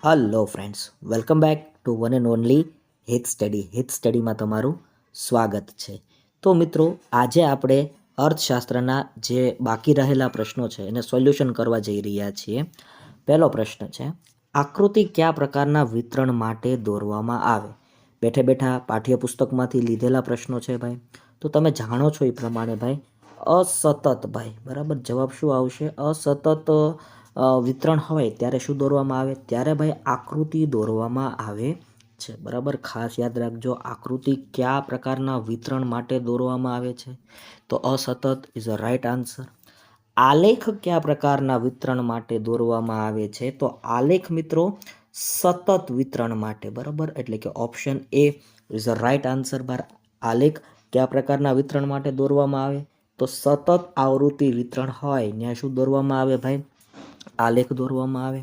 Hello friends, welcome back to one and only હિત સ્ટડીમાં તમારું સ્વાગત છે. તો મિત્રો, આજે આપણે અર્થશાસ્ત્રના જે બાકી રહેલા પ્રશ્નો છે એને સોલ્યુશન કરવા જઈ રહ્યા છીએ. પહેલો પ્રશ્ન છે, આકૃતિ કયા પ્રકારના વિતરણ માટે દોરવામાં આવે? બેઠે બેઠા પાઠ્યપુસ્તકમાંથી લીધેલા પ્રશ્નો છે ભાઈ. તો તમે જાણો છો એ પ્રમાણે ભાઈ, અસતત ભાઈ, બરાબર. જવાબ શું આવશે? અસતત વિતરણ હોય ત્યારે શું દોરવામાં આવે? ત્યારે ભાઈ આકૃતિ દોરવામાં આવે છે, બરાબર. ખાસ યાદ રાખજો, આકૃતિ કયા પ્રકારના વિતરણ માટે દોરવામાં આવે છે? તો અસતત ઇઝ અ રાઈટ આન્સર. આલેખ કયા પ્રકારના વિતરણ માટે દોરવામાં આવે છે? તો આલેખ મિત્રો સતત વિતરણ માટે, બરાબર. એટલે કે option A is a right answer. Bar આલેખ કયા પ્રકારના વિતરણ માટે દોરવામાં આવે? તો સતત આવૃત્તિ વિતરણ હોય ત્યાં શું દોરવામાં આવે ભાઈ? આલેખ દોરવામાં આવે.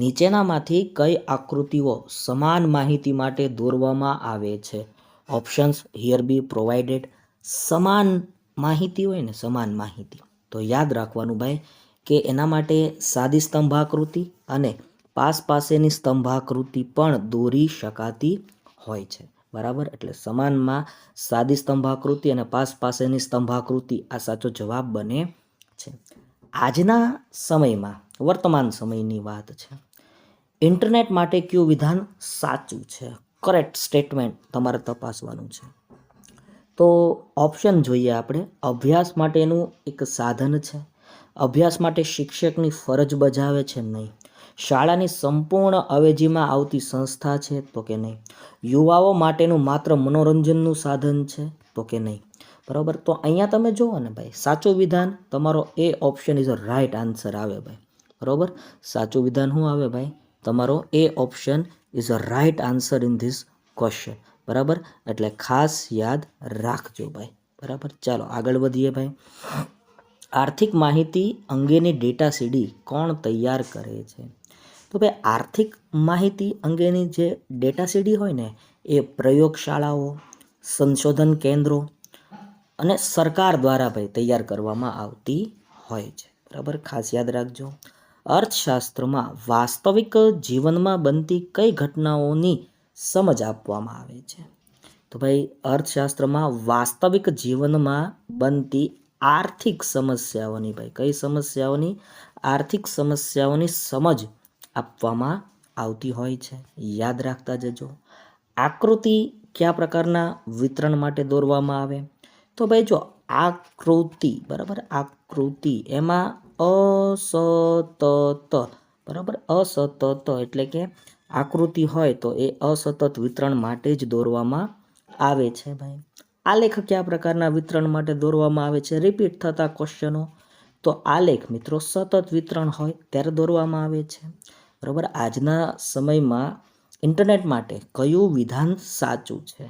નીચેનામાંથી કઈ આકૃતિઓ સમાન માહિતી માટે દોરવામાં આવે છે? Options here B provided. સમાન માહિતી હોય ને, સમાન માહિતી, તો યાદ રાખવાનું ભાઈ કે એના માટે સાદી સ્તંભાકૃતિ અને પાસેની સ્તંભાકૃતિ પણ દોરી શકાતી હોય છે, બરાબર. એટલે સમાનમાં સાદી સ્તંભાકૃતિ અને પાસેની સ્તંભાકૃતિ આ સાચો જવાબ બને છે. આજના સમયમાં, વર્તમાન સમયની વાત છે, ઇન્ટરનેટ માટે કયું વિધાન સાચું છે? કરેક્ટ સ્ટેટમેન્ટ તમારે તપાસવાનું છે. તો ઓપ્શન જોઈએ આપણે. અભ્યાસ માટેનું એક સાધન છે. અભ્યાસ માટે શિક્ષકની ફરજ બજાવે છે? નહીં. શાળાની સંપૂર્ણ અવેજીમાં આવતી સંસ્થા છે? તો કે નહીં. યુવાઓ માટેનું માત્ર મનોરંજનનું સાધન છે? તો કે નહીં, બરાબર. તો અહીંયા તમે જુઓ ને ભાઈ, સાચું વિધાન તમારો A option is a right answer આવે ભાઈ, બરાબર. સાચું વિધાન શું આવે ભાઈ? તમારો A option is a right answer in this question, બરાબર. એટલે ખાસ યાદ રાખજો ભાઈ, બરાબર. ચાલો આગળ વધીએ ભાઈ. આર્થિક માહિતી અંગેની ડેટા સીડી કોણ તૈયાર કરે છે? તો ભાઈ આર્થિક માહિતી અંગેની જે ડેટા સીડી હોય ને, એ પ્રયોગશાળાઓ, સંશોધન કેન્દ્રો અને સરકાર દ્વારા ભાઈ તૈયાર કરવામાં આવતી હોય છે, બરાબર. ખાસ યાદ રાખજો. અર્થશાસ્ત્રમાં વાસ્તવિક જીવનમાં બનતી કઈ ઘટનાઓની સમજ આપવામાં આવે છે? તો ભાઈ અર્થશાસ્ત્રમાં વાસ્તવિક જીવનમાં બનતી આર્થિક સમસ્યાઓની, ભાઈ કઈ સમસ્યાઓની? આર્થિક સમસ્યાઓની સમજ આપવામાં આવતી હોય છે. યાદ રાખતા જજો. આકૃતિ કયા પ્રકારના વિતરણ માટે દોરવામાં આવે? તો ભાઈ જો આકૃતિ, બરાબર, આકૃતિ એમાં અસતત, બરાબર. અસતત એટલે કે આકૃતિ હોય તો એ અસતત વિતરણ માટે જ દોરવામાં આવે છે ભાઈ. આલેખ કયા પ્રકારના વિતરણ માટે દોરવામાં આવે છે? રિપીટ થતા ક્વેશ્ચનો. તો આલેખ મિત્રો સતત વિતરણ હોય ત્યારે દોરવામાં આવે છે, બરાબર. આજના સમયમાં ઇન્ટરનેટ માટે કયું વિધાન સાચું છે?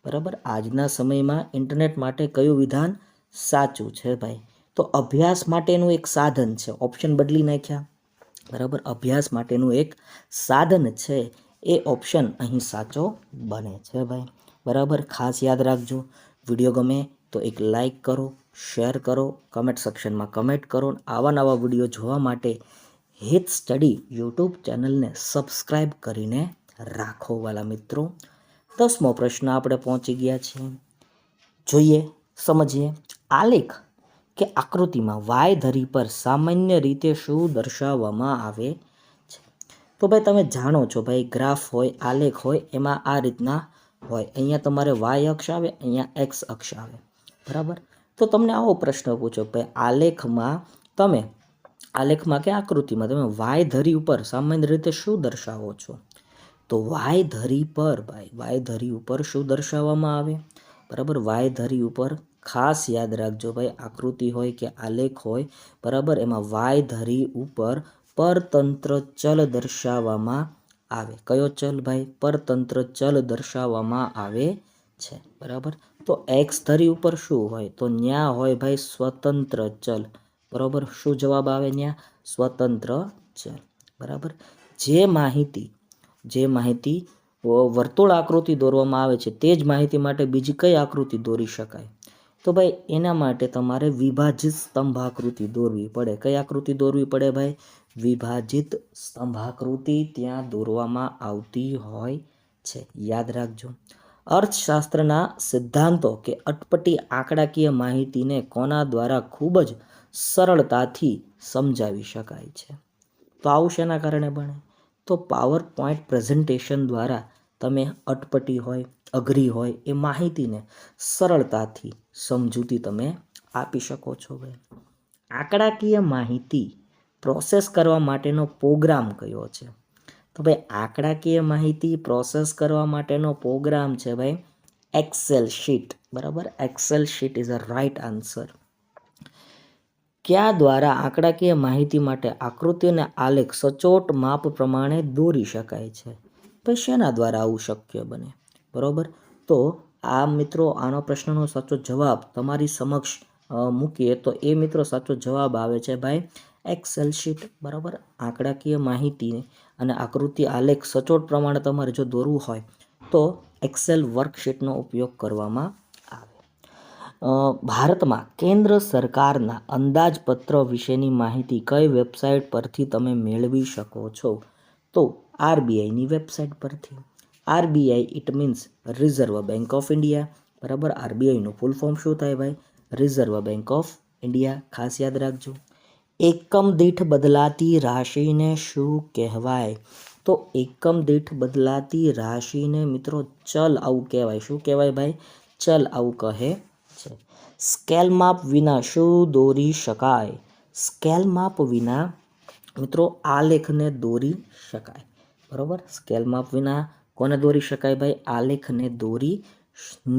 બરાબર. આજના સમયમાં ઇન્ટરનેટ માટે કયું વિધાન સાચું છે ભાઈ? તો અભ્યાસ માટેનું એક સાધન છે. ઓપ્શન બદલી નાખ્યા, બરાબર. અભ્યાસ માટેનું એક સાધન છે, એ ઓપ્શન અહીં સાચો બને છે ભાઈ, બરાબર. ખાસ યાદ રાખજો. વિડીયો ગમે તો એક લાઈક કરો, શેર કરો, કમેન્ટ સેક્શનમાં કમેન્ટ કરો. આવા નવા વિડીયો જોવા માટે હિત સ્ટડી યુટ્યુબ ચેનલને સબસ્ક્રાઈબ કરીને રાખો વાલા મિત્રો. 10મો પ્રશ્ન આપણે પહોંચી ગયા છીએ. જોઈએ, સમજીએ. આલેખ કે આકૃતિમાં વાય ધરી પર સામાન્ય રીતે શું દર્શાવવામાં આવે છે? તો ભાઈ તમે જાણો છો ભાઈ, ગ્રાફ હોય, આલેખ હોય, એમાં આ રીતના હોય. અહીંયા તમારે વાય અક્ષ આવે, અહીંયા એક્સ અક્ષ આવે, બરાબર. તો તમને આવો પ્રશ્ન પૂછો ભાઈ, આલેખમાં કે આકૃતિમાં તમે વાય ધરી ઉપર સામાન્ય રીતે શું દર્શાવો છો? તો વાય ધરી પર ભાઈ, વાય ધરી ઉપર શું દર્શાવવામાં આવે? બરાબર. વાય ધરી ઉપર ખાસ યાદ રાખજો ભાઈ, આકૃતિ હોય કે આલેખ હોય, બરાબર, એમાં વાય ધરી ઉપર પરતંત્ર ચલ દર્શાવવામાં આવે. કયો ચલ ભાઈ? પરતંત્ર ચલ દર્શાવવામાં આવે છે, બરાબર. તો એક્સ ધરી ઉપર શું હોય? તો ન્યા હોય ભાઈ સ્વતંત્ર ચલ, બરાબર. શું જવાબ આવે ન્યા? સ્વતંત્ર ચલ, બરાબર. જે માહિતી વર્તુળ આકૃતિ દોરવામાં આવે છે તે જ માહિતી માટે બીજી કઈ આકૃતિ દોરી શકાય? તો ભાઈ એના માટે તમારે વિભાજિત સ્તંભાકૃતિ દોરવી પડે. કઈ આકૃતિ દોરવી પડે ભાઈ? વિભાજિત સ્તંભાકૃતિ ત્યાં દોરવામાં આવતી હોય છે, યાદ રાખજો. અર્થશાસ્ત્રના સિદ્ધાંતો કે અટપટી આંકડાકીય માહિતીને કોના દ્વારા ખૂબ જ સરળતાથી સમજાવી શકાય છે? તો આવું શેના કારણે બને? તો પાવર પોઈન્ટ પ્રેઝન્ટેશન દ્વારા તમે અટપટી હોય, અઘરી હોય એ માહિતીને સરળતાથી સમજૂતી તમે આપી શકો છો. ભાઈ આંકડાકીય માહિતી પ્રોસેસ કરવા માટેનો પ્રોગ્રામ કયો છે? તો ભાઈ આંકડાકીય માહિતી પ્રોસેસ કરવા માટેનો પ્રોગ્રામ છે ભાઈ એક્સેલ શીટ. બરાબર, excel sheet is a right answer. કયા દ્વારા આંકડાકીય માહિતી માટે આકૃતિ અને આલેખ સચોટ માપ પ્રમાણે દોરી શકાય છે? ભાઈ શેના દ્વારા આવું શક્ય બને? બરાબર, તો આ મિત્રો આનો પ્રશ્નનો સાચો જવાબ તમારી સમક્ષ મૂકીએ તો એ મિત્રો સાચો જવાબ આવે છે ભાઈ એક્સેલ શીટ. બરાબર, આંકડાકીય માહિતી અને આકૃતિ આલેખ સચોટ પ્રમાણે તમારે જો દોરવું હોય તો એક્સેલ વર્કશીટનો ઉપયોગ કરવામાં આવે. ભારતમાં કેન્દ્ર સરકારના અંદાજપત્ર વિશેની માહિતી કઈ વેબસાઇટ પરથી તમે મેળવી શકો છો? તો આરબીઆઈની વેબસાઇટ પરથી. RBI it means reserve bank of India. બરાબર, આરબીઆઈનું ફૂલ ફોર્મ શું થાય ભાઈ? Reserve bank of India. ખાસ યાદ રાખજો. એકમ દીઠ બદલાતી રાશિને શું કહેવાય? તો એકમ દીઠ બદલાતી રાશિને મિત્રો ચલ આવું કહેવાય. શું કહેવાય ભાઈ? ચલ આવું કહે છે. સ્કેલ માપ વિના શું દોરી શકાય? સ્કેલ માપ વિના મિત્રો આલેખને દોરી શકાય. બરાબર, સ્કેલ માપ વિના કોને દોરી શકાય ભાઈ? આલેખને દોરી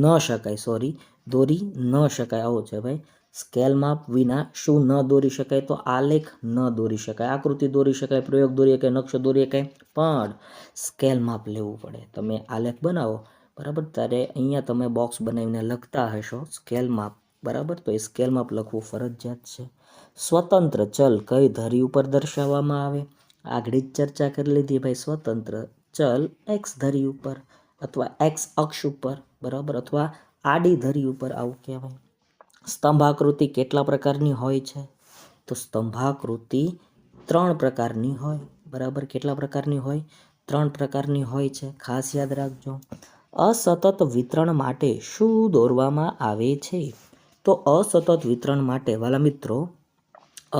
ન શકાય. દોરી ન શકાય આવો છે ભાઈ. સ્કેલ માપ વિના શું ન દોરી શકાય? તો આલેખ ન દોરી શકાય. આકૃતિ દોરી શકાય, પ્રયોગ દોરી શકાય, નકશો દોરી શકાય, પણ સ્કેલ માપ લેવું પડે. તમે આલેખ બનાવો બરાબર, ત્યારે અહીંયા તમે બોક્સ બનાવીને લખતા હશો સ્કેલ માપ. બરાબર, તો એ સ્કેલ માપ લખવું ફરજિયાત છે. સ્વતંત્ર ચલ કઈ ધરી ઉપર દર્શાવવામાં આવે? આગળ જ ચર્ચા કરી લીધી ભાઈ. સ્વતંત્ર ચલ એક્સ ધરી ઉપર અથવા એક્સ અક્ષ ઉપર, બરાબર, અથવા આડી ધરી ઉપર આવું કહેવાય. સ્તંભાકૃતિ કેટલા પ્રકારની હોય છે? તો સ્તંભાકૃતિ 3 પ્રકારની હોય. બરાબર, કેટલા પ્રકારની હોય? 3 પ્રકારની હોય છે. ખાસ યાદ રાખજો. અસતત વિતરણ માટે શું દોરવામાં આવે છે? તો અસતત વિતરણ માટે વાલા મિત્રો,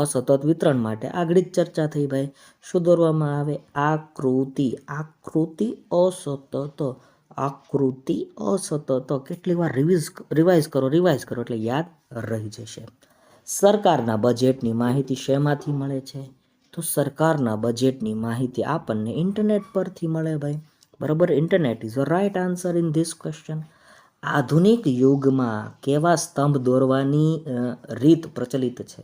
અસતત વિતરણ માટે આગળ જ ચર્ચા થઈ ભાઈ. શું દોરવામાં આવે? આકૃતિ. આકૃતિ અસતત. આકૃતિ અસતત. કેટલી વાર રિવાઇઝ કરો એટલે યાદ રહી જશે. સરકારના બજેટની માહિતી શેમાંથી મળે છે? તો સરકારના બજેટની માહિતી આપણને ઇન્ટરનેટ પરથી મળે ભાઈ. બરાબર, internet is a right answer in this question. આધુનિક યુગમાં કેવા સ્તંભ દોરવાની રીત પ્રચલિત છે?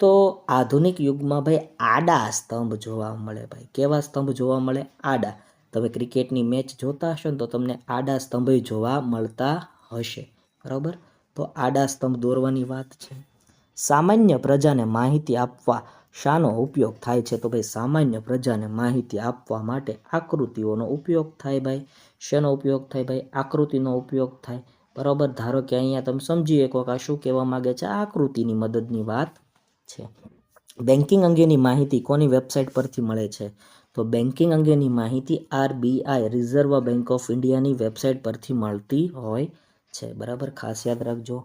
તો આધુનિક યુગમાં ભાઈ આડા સ્તંભ જોવા મળે ભાઈ. કેવા સ્તંભ જોવા મળે? આડા. તમે ક્રિકેટની મેચ જોતા હશો ને તો તમને આડા સ્તંભ જોવા મળતા હશે. બરાબર, તો આડા સ્તંભ દોરવાની વાત છે. સામાન્ય પ્રજાને માહિતી આપવા શાનો ઉપયોગ થાય છે? તો ભાઈ સામાન્ય પ્રજાને માહિતી આપવા માટે આકૃતિઓનો ઉપયોગ થાય ભાઈ. શેનો ઉપયોગ થાય ભાઈ? આકૃતિનો ઉપયોગ થાય. બરાબર, ધારો કે અહીંયા તમે સમજી શકો કે આ શું કહેવા માંગે છે? આકૃતિની મદદની વાત છે. બેન્કિંગ અંગેની માહિતી કોની વેબસાઇટ પરથી મળે છે? તો બેન્કિંગ અંગેની માહિતી આરબીઆઈ રિઝર્વ બેંક ઓફ ઇન્ડિયાની વેબસાઇટ પરથી મળતી હોય છે. બરાબર, ખાસ યાદ રાખજો.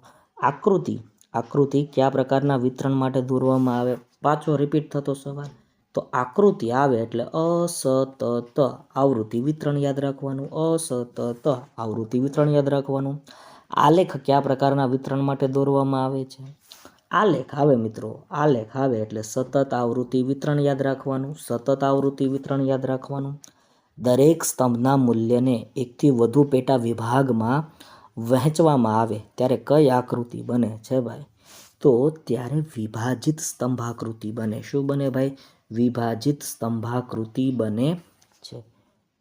આકૃતિ. આકૃતિ કયા પ્રકારના વિતરણ માટે દોરવામાં આવે? પાછો રિપીટ થતો સવાલ. તો આકૃતિ આવે એટલે અસતત આવૃત્તિ વિતરણ યાદ રાખવાનું. અસતત આવૃત્તિ વિતરણ યાદ રાખવાનું. આલેખ કયા પ્રકારના વિતરણ માટે દોરવામાં આવે છે? આલેખ આવે મિત્રો, આલેખ આવે એટલે સતત આવૃત્તિ વિતરણ યાદ રાખવાનું. સતત આવૃત્તિ વિતરણ યાદ રાખવાનું. દરેક સ્તંભના મૂલ્યને એકથી વધુ પેટા વિભાગમાં વહેંચવામાં આવે ત્યારે કઈ આકૃતિ બને છે ભાઈ? તો ત્યારે વિભાજિત સ્તંભાકૃતિ બને. શું બને ભાઈ? વિભાજિત સ્તંભાકૃતિ બને છે.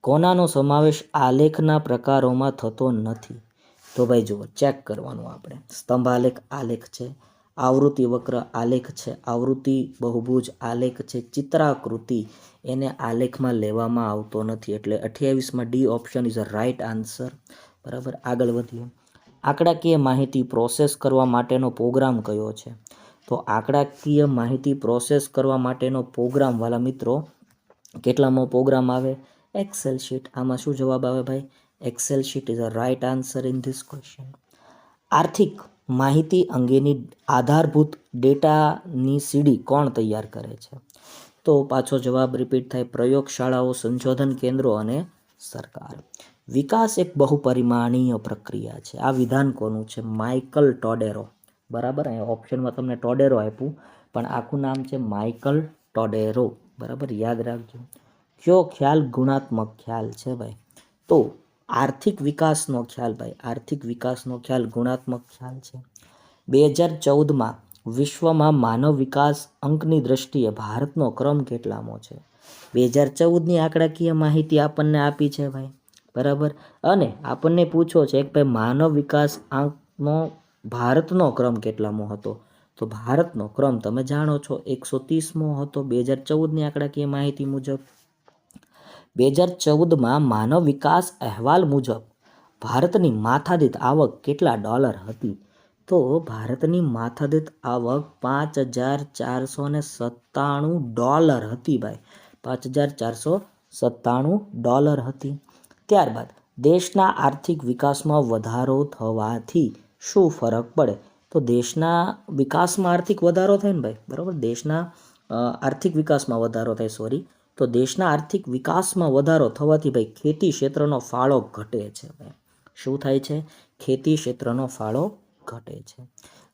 કોનાનો સમાવેશ આલેખના પ્રકારોમાં થતો નથી? તો ભાઈ જુઓ, ચેક કરવાનું આપણે. સ્તંભ આલેખ આલેખ છે, આવૃત્તિ વક્ર આલેખ છે, આવૃત્તિ બહુભુજ આલેખ છે, ચિત્રાકૃતિ એને આલેખમાં લેવામાં આવતો નથી. એટલે 28માં D option is a right answer. બરાબર, આગળ વધીએ. આંકડાકીય માહિતી પ્રોસેસ કરવા માટેનો પ્રોગ્રામ કયો છે? તો આંકડાકીય માહિતી પ્રોસેસ કરવા માટેનો પ્રોગ્રામ વાલા મિત્રો કેટલામો પ્રોગ્રામ આવે? Excel sheet. આમાં શું જવાબ આવે ભાઈ? Excel sheet is a right answer in this question. આર્થિક માહિતી અંગેની આધારભૂત ડેટાની સીડી કોણ તૈયાર કરે છે? તો પાછો જવાબ રિપીટ થાય, પ્રયોગશાળાઓ, સંશોધન કેન્દ્રો અને સરકાર. વિકાસ એક બહુપરિમાણીય પ્રક્રિયા છે. આ વિધાન કોનું છે? માઇકલ ટોડેરો. બરાબર, અહીંયા ઓપ્શનમાં તમને ટોડેરો આપ્યું, પણ આખું નામ છે માઇકલ ટોડેરો. બરાબર, યાદ રાખજો. કયો ખ્યાલ ગુણાત્મક ખ્યાલ છે ભાઈ? તો આર્થિક વિકાસનો ખ્યાલ ભાઈ, આર્થિક વિકાસનો ખ્યાલ ગુણાત્મક ખ્યાલ છે. 2014માં વિશ્વમાં માનવ વિકાસ અંકની દ્રષ્ટિએ ભારતનો ક્રમ કેટલામો છે? 2014ની આંકડાકીય માહિતી આપણને આપી છે ભાઈ. બરાબર, અને આપણને પૂછો છે કે ભાઈ માનવ વિકાસ આંકનો ભારતનો ક્રમ કેટલામો હતો? તો ભારતનો ક્રમ તમે જાણો છો 130મો હતો 2014ની આંકડાકીય માહિતી મુજબ. 2014માં માનવ વિકાસ અહેવાલ મુજબ ભારતની માથાદીઠ આવક કેટલા ડોલર હતી? તો ભારતની માથાદીઠ આવક $5,497 હતી ભાઈ. $5,497 હતી. ત્યારબાદ દેશના આર્થિક વિકાસમાં વધારો થવાથી શું ફરક પડે? તો દેશના વિકાસમાં આર્થિક વધારો થાય ને ભાઈ. બરાબર, દેશના આર્થિક વિકાસમાં વધારો થાય, સોરી. તો દેશના આર્થિક વિકાસમાં વધારો થવાથી ભાઈ ખેતી ક્ષેત્રનો ફાળો ઘટે છે ભાઈ. શું થાય છે? ખેતી ક્ષેત્રનો ફાળો ઘટે છે.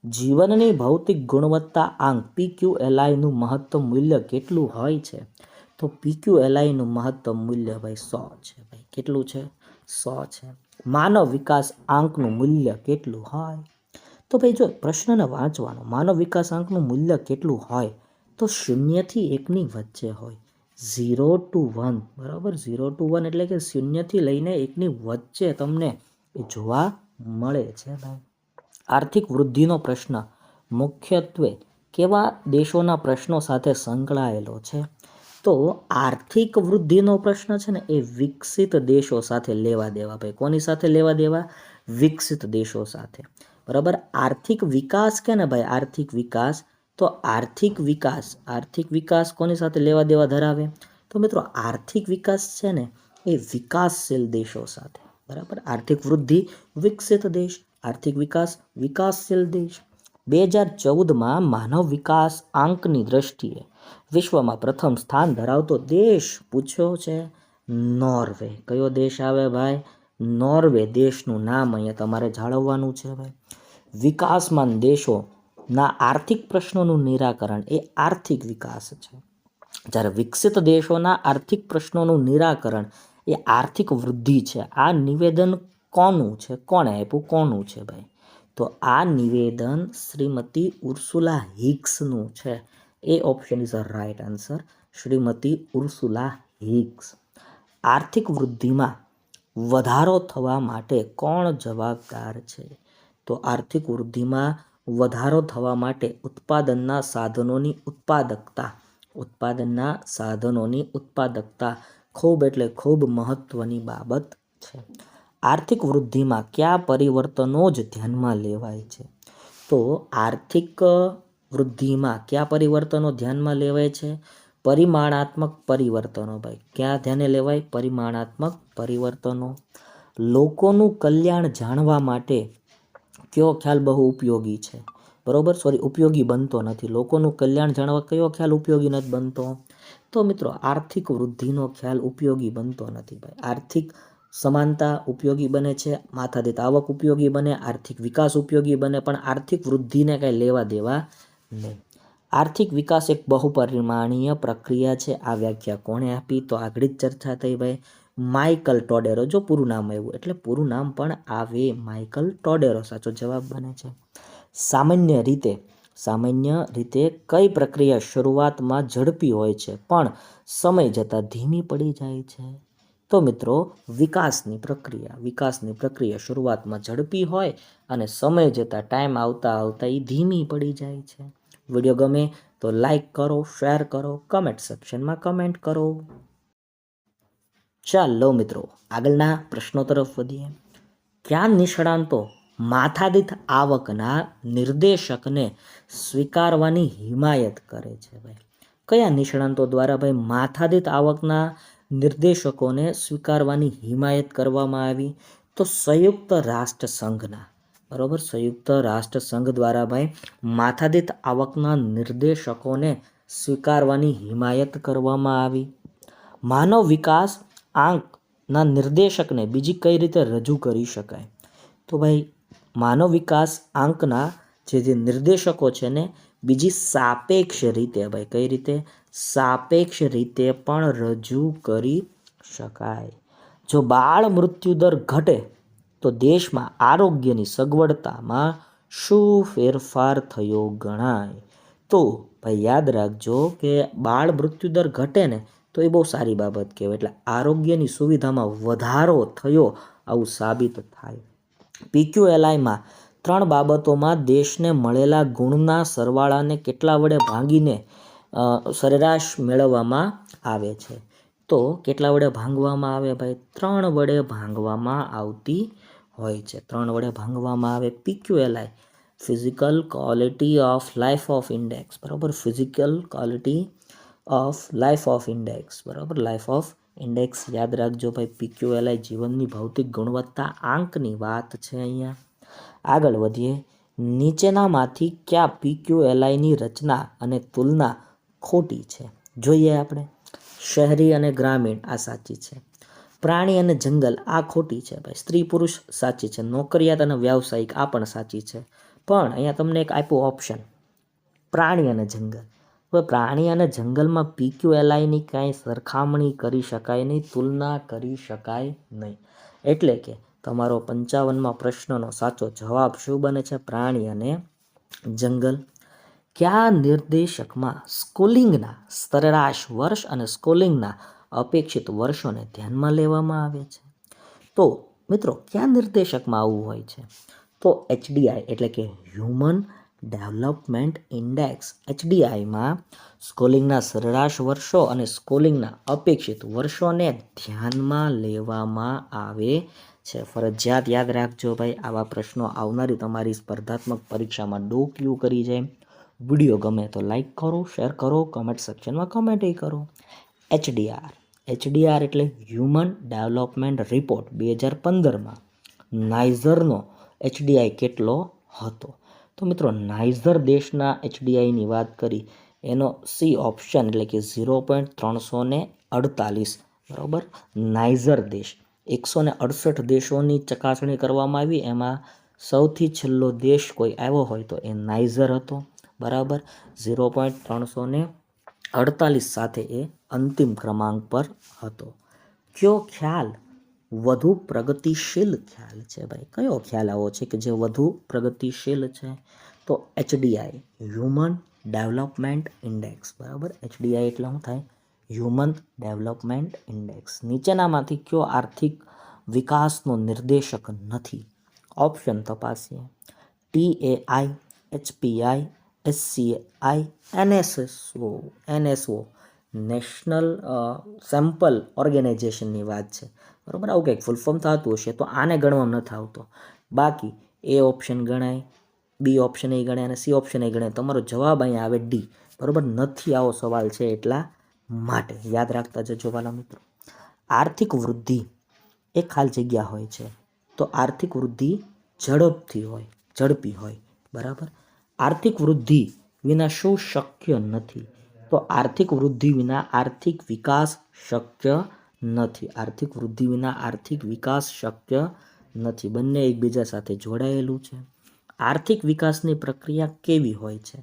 જીવનની ભૌતિક ગુણવત્તા આંક PQLIનું મહત્તમ મૂલ્ય કેટલું હોય છે? તો PQLIનું મહત્તમ મૂલ્ય ભાઈ 100 છે ભાઈ. કેટલું છે? 100 છે. માનવ વિકાસ આંકનું મૂલ્ય કેટલું હોય? તો ભાઈ જો પ્રશ્નને વાંચવાનો, માનવ વિકાસ આંકનું મૂલ્ય કેટલું હોય? તો 0 થી 1ની વચ્ચે હોય. 0 to 1. બરાબર, 0 to 1 એટલે કે 0 થી લઈને 1ની વચ્ચે તમને એ જોવા મળે છે ભાઈ. આર્થિક વૃદ્ધિનો પ્રશ્ન મુખ્યત્વે કેવા દેશોના પ્રશ્નો સાથે સંકળાયેલો છે? તો આર્થિક વૃદ્ધિનો પ્રશ્ન છે ને એ વિકસિત દેશો સાથે લેવા દેવા ભાઈ. કોની સાથે લેવા દેવા? વિકસિત દેશો સાથે. બરાબર, આર્થિક વિકાસ કે ને ભાઈ, આર્થિક વિકાસ. તો આર્થિક વિકાસ કોની સાથે લેવા દેવા ધરાવે? તો મિત્રો આર્થિક વિકાસ છે ને એ વિકાસશીલ દેશો સાથે. બરાબર, આર્થિક વૃદ્ધિ વિકસિત દેશ, આર્થિક વિકાસ વિકાસશીલ દેશ. 2014માં માનવ વિકાસ આંકની દ્રષ્ટિએ વિશ્વમાં પ્રથમ સ્થાન ધરાવતો દેશ પૂછ્યો છે? નોર્વે. કયો દેશ આવે ભાઈ? નોર્વે દેશનું નામ અહીંયા તમારે જાળવવાનું છે ભાઈ. વિકાસમાન દેશોના આર્થિક પ્રશ્નોનું નિરાકરણ એ આર્થિક વિકાસ છે, જ્યારે વિકસિત દેશોના આર્થિક પ્રશ્નોનું નિરાકરણ એ આર્થિક વૃદ્ધિ છે. આ નિવેદન કોનું છે? કોણે આપ્યું? કોનું છે ભાઈ? તો આ નિવેદન શ્રીમતી ઉર્સુલા હિક્સનું છે. A option is a right answer, શ્રીમતી ઉર્સુલા હિક્સ. આર્થિક વૃદ્ધિમાં વધારો થવા માટે કોણ જવાબદાર છે? તો આર્થિક વૃદ્ધિમાં વધારો થવા માટે ઉત્પાદનના સાધનોની ઉત્પાદકતા ખૂબ એટલે ખૂબ મહત્વની બાબત છે. આર્થિક વૃદ્ધિમાં કયા પરિવર્તનો જ ધ્યાનમાં લેવાય છે? તો આર્થિક વૃદ્ધિમાં કયા પરિવર્તનો ધ્યાનમાં લેવાય છે? પરિમાણાત્મક પરિવર્તનો ભાઈ. ક્યાં ધ્યાને લેવાય? પરિમાણાત્મક પરિવર્તનો. લોકોનું કલ્યાણ જાણવા માટે કયો ખ્યાલ બહુ ઉપયોગી છે? બરોબર, સોરી, ઉપયોગી બનતો નથી. લોકોનું કલ્યાણ જાણવા કયો ખ્યાલ ઉપયોગી નથી બનતો? તો મિત્રો આર્થિક વૃદ્ધિનો ખ્યાલ ઉપયોગી બનતો નથી ભાઈ. આર્થિક સમાનતા ઉપયોગી બને છે, માથાદીઠ આવક ઉપયોગી બને, આર્થિક વિકાસ ઉપયોગી બને, પણ આર્થિક વૃદ્ધિને કાંઈ લેવા દેવા નહીં. આર્થિક વિકાસ એક બહુપરિમાણીય પ્રક્રિયા છે. આ વ્યાખ્યા કોણે આપી? તો આગળ જ ચર્ચા થઈ ભાઈ, માઇકલ ટોડેરો. જો પૂરું નામ આવ્યું એટલે પૂરું નામ પણ આવે, માઇકલ ટોડેરો સાચો જવાબ બને છે. સામાન્ય રીતે કઈ પ્રક્રિયા શરૂઆતમાં ઝડપી હોય છે પણ સમય જતાં ધીમી પડી જાય છે? તો મિત્રો વિકાસની પ્રક્રિયા શરૂઆતમાં ઝડપી હોય અને સમય જતાં ટાઈમ આવતા એ ધીમી પડી જાય છે. વિડીયો ગમે તો લાઈક કરો, શેર કરો, કમેન્ટ સેક્શનમાં કમેન્ટ કરો. ચાલો મિત્રો આગળના પ્રશ્નો તરફ વધીએ. કયા નિષ્ણાંતો માથાદીઠ આવકના નિર્દેશકને સ્વીકારવાની હિમાયત કરે છે ભાઈ. કયા નિષ્ણાંતો દ્વારા ભાઈ માથાદીઠ આવકના નિર્દેશકોને સ્વીકારવાની હિમાયત કરવામાં આવી? તો સંયુક્ત રાષ્ટ્ર સંઘના, બરોબર, સંયુક્ત રાષ્ટ્ર સંઘ દ્વારા ભાઈ માથાદીઠ આવકના નિર્દેશકોને સ્વીકારવાની હિમાયત કરવામાં આવી. માનવ વિકાસ આંકના નિર્દેશકને બીજી કઈ રીતે રજૂ કરી શકાય? તો ભાઈ માનવ વિકાસ આંકના જે નિર્દેશકો છે ને બીજી સાપેક્ષ રીતે, ભાઈ કઈ રીતે? સાપેક્ષ રીતે પણ રજૂ કરી શકાય. જો બાળ મૃત્યુદર ઘટે તો દેશમાં આરોગ્યની સગવડતામાં શું ફેરફાર થયો ગણાય? તો ભાઈ યાદ રાખજો કે બાળ મૃત્યુદર ઘટે ને તો એ બહુ સારી બાબત કહેવાય, એટલે આરોગ્યની સુવિધામાં વધારો થયો આવું સાબિત થાય. PQLIમાં 3 બાબતોમાં દેશને મળેલા ગુણના સરવાળાને કેટલા વડે ભાંગીને સરેરાશ મેળવવામાં આવે છે? તો કેટલા વડે ભાંગવામાં આવે ભાઈ? 3 વડે ભાંગવામાં આવતી હોય છે. 3 વડે ભાંગવામાં આવે. PQLI physical quality of life of index, બરાબર, physical quality of life of index, બરાબર, લાઈફ ઓફ ઇન્ડેક્સ યાદ રાખજો ભાઈ. PQLI જીવનની ભૌતિક ગુણવત્તા આંકની વાત છે અહીંયા. આગળ વધીએ. નીચેનામાંથી કયા PQLIની રચના અને તુલના ખોટી છે? જોઈએ આપણે. શહેરી અને ગ્રામીણ આ સાચી છે. પ્રાણી અને જંગલ આ ખોટી છે ભાઈ. સ્ત્રી પુરુષ સાચી છે. નોકરિયાત અને વ્યાવસાયિક આ પણ સાચી છે. પણ અહીંયા તમને એક આપ્યું ઓપ્શન, પ્રાણી અને જંગલ. હવે પ્રાણી અને જંગલમાં PQLIની કાંઈ સરખામણી કરી શકાય નહીં, તુલના કરી શકાય નહીં. એટલે કે તમારો 55માં પ્રશ્નનો સાચો જવાબ શું બને છે? પ્રાણી અને જંગલ. કયા નિર્દેશકમાં સ્કૂલિંગના સરેરાશ વર્ષ અને સ્કૂલિંગના અપેક્ષિત વર્ષોને ધ્યાનમાં લેવામાં આવે છે? તો મિત્રો કયા નિર્દેશકમાં આવું હોય છે? તો HDI એટલે કે હ્યુમન ડેવલપમેન્ટ ઇન્ડેક્સ, HDIમાં સ્કૂલિંગના સરેરાશ વર્ષો અને સ્કૂલિંગના અપેક્ષિત વર્ષોને ધ્યાનમાં લેવામાં આવે છે. ફરજિયાત યાદ રાખજો ભાઈ, આવા પ્રશ્નો આવનારી તમારી સ્પર્ધાત્મક પરીક્ષામાં ડોકિયું કરી જાય. વિડીયો ગમે તો લાઈક કરો, શેર કરો, કમેન્ટ સેક્શનમાં કમેન્ટ કરો. HDR એટલે હ્યુમન ડેવલપમેન્ટ રિપોર્ટ 2015માં નાઇજરનો HDI કેટલો હતો? તો મિત્રો નાઇજર દેશના HDIની વાત કરી, એનો C ઓપ્શન એટલે કે 0.348, બરાબર. નાઇજર દેશ 168 દેશોની ચકાસણી કરવામાં આવી, એમાં સૌથી છેલ્લો દેશ કોઈ આવ્યો હોય તો એ નાઇજર હતો, બરાબર. 0.348 સાથે એ અંતિમ ક્રમાંક પર હતો. કયો ખ્યાલ વધુ પ્રગતિશીલ ખ્યાલ છે ભાઈ? કયો ખ્યાલ આવો છે કે જે વધુ પ્રગતિશીલ છે? તો HDI હ્યુમન ડેવલપમેન્ટ ઇન્ડેક્સ, બરાબર. HDI એટલે શું થાય? Human development index. નીચેનામાંથી કયો આર્થિક વિકાસનો નિર્દેશક નથી? ઓપ્શન તપાસીએ. TAI, HPI, SCI, NSO national sample ઓર્ગેનાઇઝેશનની વાત છે, બરાબર. આવું કંઈક ફૂલ ફોર્મ થતું હશે તો આને ગણવામાં નથી આવતો. બાકી A ઓપ્શન ગણાય, B ઓપ્શન એ ગણાય અને C ઓપ્શન એ ગણાય. તમારો જવાબ અહીંયા આવે D, બરાબર. નથી આવો સવાલ છે એટલા માટે યાદ રાખતા જજો વાલા મિત્રો. આર્થિક વૃદ્ધિ એ ખાલી જગ્યા હોય છે, તો આર્થિક વૃદ્ધિ ઝડપી હોય, બરાબર. આર્થિક વૃદ્ધિ વિના શું શક્ય નથી? તો આર્થિક વૃદ્ધિ વિના આર્થિક વિકાસ શક્ય નથી. આર્થિક વૃદ્ધિ વિના આર્થિક વિકાસ શક્ય નથી. બંને એકબીજા સાથે જોડાયેલું છે. આર્થિક વિકાસની પ્રક્રિયા કેવી હોય છે?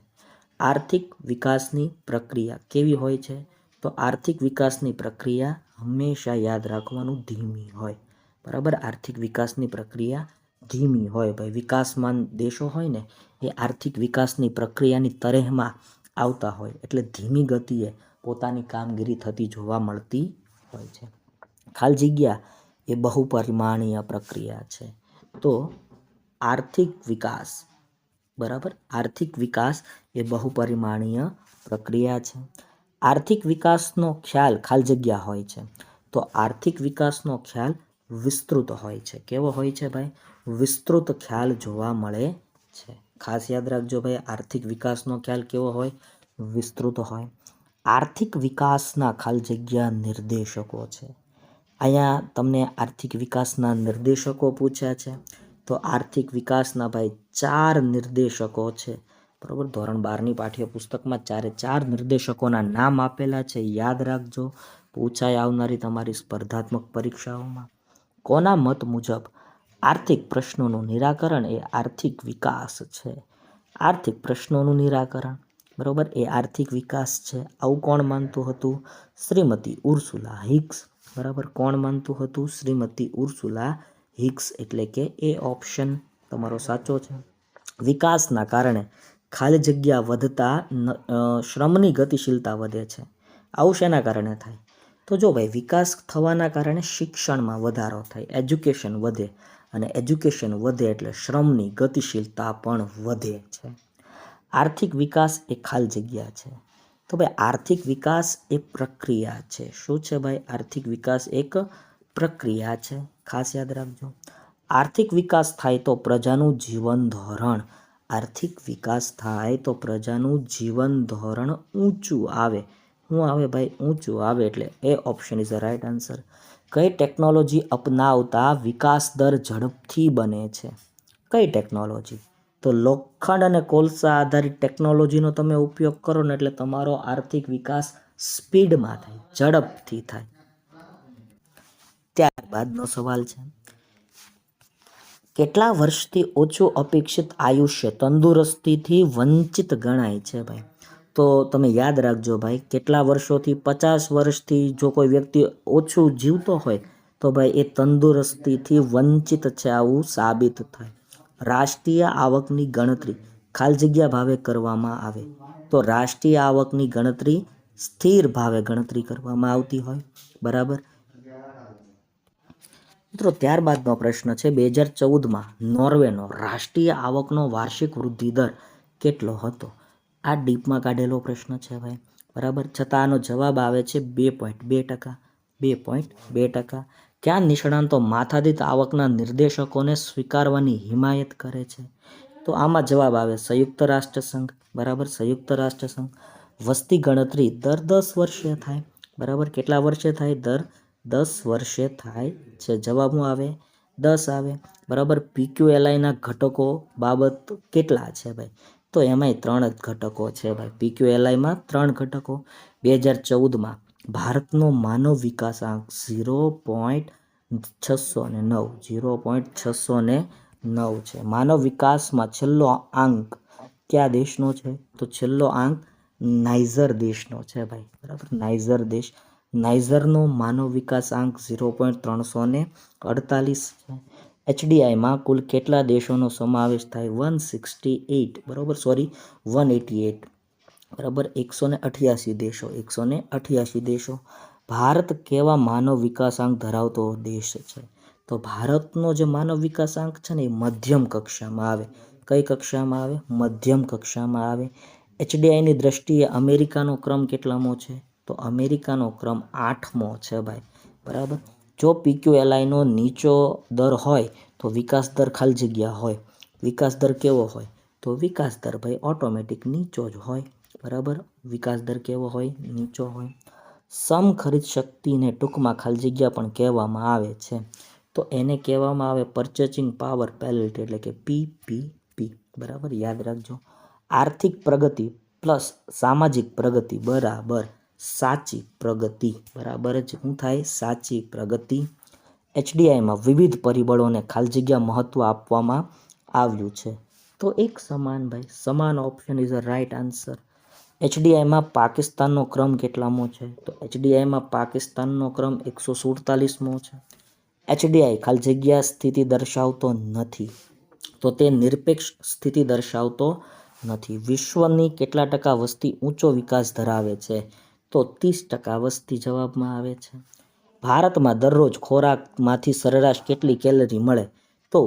આર્થિક વિકાસની પ્રક્રિયા કેવી હોય છે? તો આર્થિક વિકાસની પ્રક્રિયા હંમેશા યાદ રાખવાનું ધીમી હોય, બરાબર. આર્થિક વિકાસની પ્રક્રિયા ધીમી હોય ભાઈ. વિકાસમાન દેશો હોય ને એ આર્થિક વિકાસની પ્રક્રિયાની તરેહમાં આવતા હોય, એટલે ધીમી ગતિએ પોતાની કામગીરી થતી જોવા મળતી હોય છે. ખાલી જગ્યા એ બહુપરિમાણીય પ્રક્રિયા છે. તો આર્થિક વિકાસ, બરાબર, આર્થિક વિકાસ એ બહુપરિમાણીય પ્રક્રિયા છે. આર્થિક વિકાસનો ખ્યાલ ખાલી જગ્યા હોય છે, તો આર્થિક વિકાસનો ખ્યાલ વિસ્તૃત હોય છે. કેવો હોય છે ભાઈ? વિસ્તૃત ખ્યાલ જોવા મળે છે. ખાસ યાદ રાખજો ભાઈ, આર્થિક વિકાસનો ખ્યાલ કેવો હોય? વિસ્તૃત હોય. આર્થિક વિકાસના ખાલી જગ્યા નિર્દેશકો છે. અહીંયા તમને આર્થિક વિકાસના નિર્દેશકો પૂછ્યા છે. તો આર્થિક વિકાસના ભાઈ 4 નિર્દેશકો છે. બરાબર, ધોરણ 12ની પાઠ્યપુસ્તકમાં 4 નિર્દેશકોના નામ આપેલા છે. યાદ રાખજો, પૂછાઈ આવનારી તમારી સ્પર્ધાત્મક પરીક્ષાઓમાં. કોના મત મુજબ આર્થિક પ્રશ્નોનું નિરાકરણ એ આર્થિક વિકાસ છે? આર્થિક પ્રશ્નોનું નિરાકરણ, બરાબર, એ આર્થિક વિકાસ છે. આવું કોણ માનતું હતું? શ્રીમતી ઉર્સુલા હિક્સ. બરાબર, કોણ માનતું હતું? શ્રીમતી ઉર્સુલા હિક્સ. એટલે કે એ ઓપ્શન તમારો સાચો છે. વિકાસના કારણે ખાલી જગ્યા વધતા શ્રમની ગતિશીલતા વધે છે. આવું શેના કારણે થાય? તો જો ભાઈ, વિકાસ થવાના કારણે શિક્ષણમાં વધારો થાય, એજ્યુકેશન વધે, અને એજ્યુકેશન વધે એટલે શ્રમની ગતિશીલતા પણ વધે છે. આર્થિક વિકાસ એ ખાલી જગ્યા છે. તો ભાઈ, આર્થિક વિકાસ એ પ્રક્રિયા છે. શું છે ભાઈ? આર્થિક વિકાસ એક પ્રક્રિયા છે. ખાસ યાદ રાખજો. આર્થિક વિકાસ થાય તો પ્રજાનું જીવન ધોરણ, આર્થિક વિકાસ થાય તો પ્રજાનું જીવન ધોરણ ઊંચું આવે. શું આવે ભાઈ? ઊંચું આવે. એટલે A option is the right answer. કઈ ટેકનોલોજી અપનાવતા વિકાસ દર ઝડપથી બને છે? કઈ ટેકનોલોજી? તો લોખંડ અને કોલસા આધારિત ટેકનોલોજીનો તમે ઉપયોગ કરો ને એટલે તમારો આર્થિક વિકાસ સ્પીડમાં થાય, ઝડપથી થાય. ત્યારબાદનો સવાલ છે, કેટલા વર્ષથી ઓછું અપેક્ષિત આયુષ્ય તંદુરસ્તીથી વંચિત ગણાય છે ભાઈ? તો તમે યાદ રાખજો ભાઈ, કેટલા વર્ષોથી, 50 વર્ષથી જો કોઈ વ્યક્તિ ઓછું જીવતો હોય તો ભાઈ એ તંદુરસ્તીથી વંચિત છે, આવું સાબિત થાય. રાષ્ટ્રીય આવકની ગણતરી ખાલી જગ્યા ભાવે કરવામાં આવે. તો રાષ્ટ્રીય આવકની ગણતરી સ્થિર ભાવે ગણતરી કરવામાં આવતી હોય. બરાબર મિત્રો, ત્યારબાદનો પ્રશ્ન છે, 2014માં નોર્વેનો રાષ્ટ્રીય આવકનો વાર્ષિક વૃદ્ધિ દર કેટલો હતો? આ ડીપમાં કાઢેલો પ્રશ્ન છે ભાઈ. બરાબર, છતાં આનો જવાબ આવે છે 2.2%. 2.2%. ક્યાં નિષ્ણાંતો માથાદીઠ આવકના નિર્દેશકોને સ્વીકારવાની હિમાયત કરે છે? તો આમાં જવાબ આવે સંયુક્ત રાષ્ટ્રસંઘ. બરાબર, સંયુક્ત રાષ્ટ્રસંઘ. વસ્તી ગણતરી દર 10 વર્ષે થાય. બરાબર, કેટલા વર્ષે થાય? દર 10 વર્ષે થાય છે. જવાબ શું આવે? 10 આવે. બરાબર, PQLIના ઘટકો બાબત કેટલા છે ભાઈ? તો એમાંય 3 જ ઘટકો છે ભાઈ. PQLIમાં 3 ઘટકો. 2014માં ભારતનો માનવ વિકાસાંક 0.609. 0.609 છે. માનવ વિકાસમાં છેલ્લો આંક કયા દેશનો છે? તો છેલ્લો આંક નાઇજર દેશનો છે ભાઈ. બરાબર, નાઇજર દેશ. નાઇજરનો માનવ વિકાસ આંક 0.348 છે. HDIમાં કુલ કેટલા દેશોનો સમાવેશ થાય? 168. બરાબર, સોરી 188. બરાબર, 188 દેશો. 188 દેશો. ભારત કેવા માનવ વિકાસાંક ધરાવતો દેશ છે? તો ભારતનો જે માનવ વિકાસાંક છે ને એ મધ્યમ કક્ષામાં આવે. કઈ કક્ષામાં આવે? મધ્યમ કક્ષામાં આવે. HDIની દ્રષ્ટિએ અમેરિકાનો ક્રમ કેટલામો છે? તો અમેરિકાનો ક્રમ 8મો છે ભાઈ. બરાબર, જો PQLIનો નીચો દર હોય તો વિકાસ દર ખાલી જગ્યા હોય. વિકાસ દર કેવો હોય? તો વિકાસ દર ભાઈ ઓટોમેટિક નીચો જ હોય. બરાબર, વિકાસ દર કેવો હોય? નીચો હોય. સમ ખરીદ શક્તિને ટૂંકમાં ખાલી જગ્યા પણ કહેવામાં આવે છે. તો એને કહેવામાં આવે પર્ચેસિંગ પાવર પેરિટી, એટલે કે PPP. બરાબર, યાદ રાખજો. આર્થિક પ્રગતિ પ્લસ સામાજિક પ્રગતિ બરાબર સાચી પ્રગતિ. બરાબર જ શું થાય? સાચી પ્રગતિ. HDIમાં વિવિધ પરિબળોને ખાલી જગ્યા મહત્વ આપવામાં આવ્યું છે. તો એક સમાન ભાઈ, સમાન option is a right answer. HDIમાં પાકિસ્તાનનો ક્રમ કેટલામો છે? તો HDIમાં પાકિસ્તાનનો ક્રમ 147મો છે. HDI ખાલી જગ્યા સ્થિતિ દર્શાવતો નથી, તો તે નિરપેક્ષ સ્થિતિ દર્શાવતો નથી. વિશ્વની કેટલા ટકા વસ્તી ઊંચો વિકાસ ધરાવે છે? તો 30% વસ્તી જવાબમાં આવે છે. ભારતમાં દરરોજ ખોરાકમાંથી સરેરાશ કેટલી કેલરી મળે? તો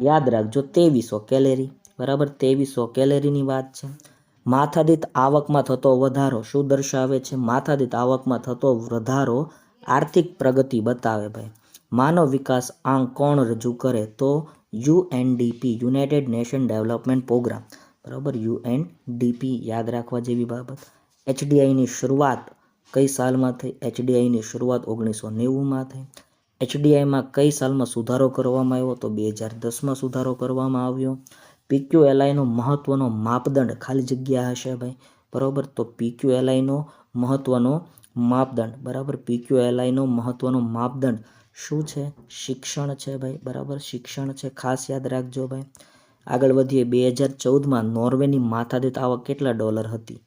યાદ રાખજો 2300 કેલેરી. બરાબર, 2300 કેલેરીની વાત છે. માથાદીઠ આવકમાં થતો વધારો શું દર્શાવે છે? માથાદીઠ આવકમાં થતો વધારો આર્થિક પ્રગતિ બતાવે ભાઈ. માનવ વિકાસ આંક કોણ રજૂ કરે? તો UNDP United Nation Development Program, બરાબર, યુએનડીપી યાદ રાખવા જેવી બાબત. એચડીઆઈની શરૂઆત કઈ સાલમાં થઈ? એચડીઆઈની શરૂઆત 1990માં થઈ. એચડીઆઈમાં કઈ સાલમાં સુધારો કરવામાં આવ્યો? તો 2010માં સુધારો કરવામાં આવ્યો. પીક્યુએલઆઈનો મહત્વનો માપદંડ ખાલી જગ્યા હશે ભાઈ, બરાબર, તો પીક્યુએલઆઈનો મહત્વનો માપદંડ, બરાબર, પીક્યુએલઆઈનો મહત્વનો માપદંડ શું છે? શિક્ષણ છે ભાઈ, બરાબર, શિક્ષણ છે, ખાસ યાદ રાખજો ભાઈ. આગળ વધીએ. 2014માં નોર્વેની માથાદીઠ આવક કેટલા ડોલર હતી?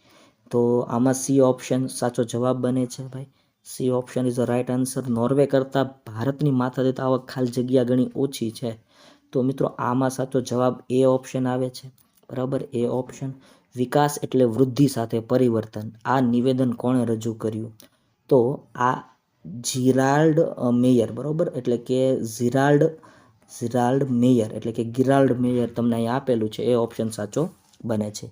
તો આમાં સી ઓપ્શન સાચો જવાબ બને છે ભાઈ. C option is a right answer. Norway કરતાં ભારતની માથાદીઠ આવક ખાલી જગ્યા ઘણી ઓછી છે. તો મિત્રો આમાં સાચો જવાબ એ ઓપ્શન આવે છે, બરાબર, એ ઓપ્શન. વિકાસ એટલે વૃદ્ધિ સાથે પરિવર્તન, આ નિવેદન કોણે રજૂ કર્યું? તો આ જીરાલ્ડ મેયર, બરાબર, એટલે કે ઝિરાલ્ડ મેયર, એટલે કે ગિરાલ્ડ મેયર તમને અહીં આપેલું છે, એ ઓપ્શન સાચો બને છે.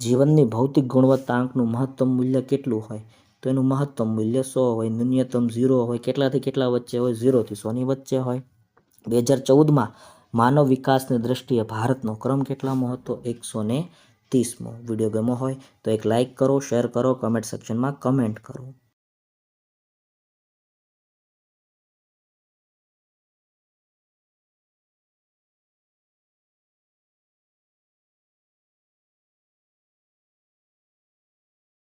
જીવનની ભૌતિક ગુણવત્તાંકનું મહત્તમ મૂલ્ય કેટલું હોય? તો એનું મહત્તમ મૂલ્ય 100 હોય, ન્યૂનતમ 0 હોય. કેટલાથી કેટલા વચ્ચે હોય? 0થી 100ની વચ્ચે હોય. 2014માં માનવ વિકાસની દ્રષ્ટિએ ભારતનો ક્રમ કેટલામો હતો? 130મો. વિડીયો ગમ્યો હોય તો એક લાઇક કરો, શેર કરો, કમેન્ટ સેક્શનમાં કમેન્ટ કરો.